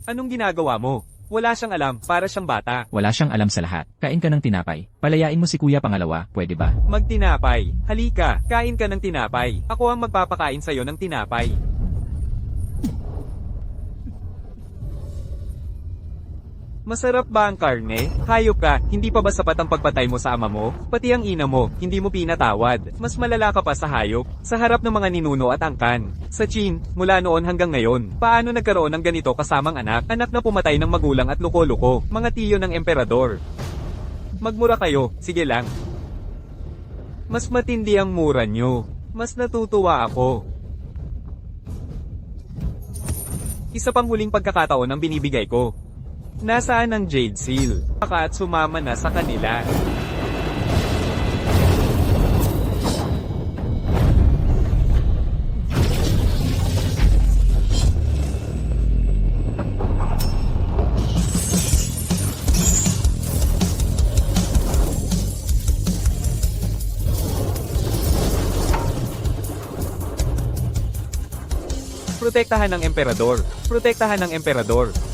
Anong ginagawa mo? Wala siyang alam, para siyang bata. Wala siyang alam sa lahat. Kain ka ng tinapay. Palayain mo si kuya pangalawa, pwede ba? Magtinapay. Halika, kain ka ng tinapay. Ako ang magpapakain sa'yo ng tinapay. Masarap ba ang karne? Hayop ka, hindi pa ba sapat ang pagpatay mo sa ama mo? Pati ang ina mo, hindi mo pinatawad. Mas malala ka pa sa hayop, sa harap ng mga ninuno at angkan. Sa Chin, mula noon hanggang ngayon, paano nagkaroon ng ganito kasamang anak? Anak na pumatay ng magulang at loko-loko, mga tiyo ng emperador. Magmura kayo, sige lang. Mas matindi ang mura nyo. Mas natutuwa ako. Isa pang huling pagkakataon ang binibigay ko. Nasaan ang Jade Seal? Baka at sumama na sa kanila. Protektahan ng emperador. Protektahan ng emperador.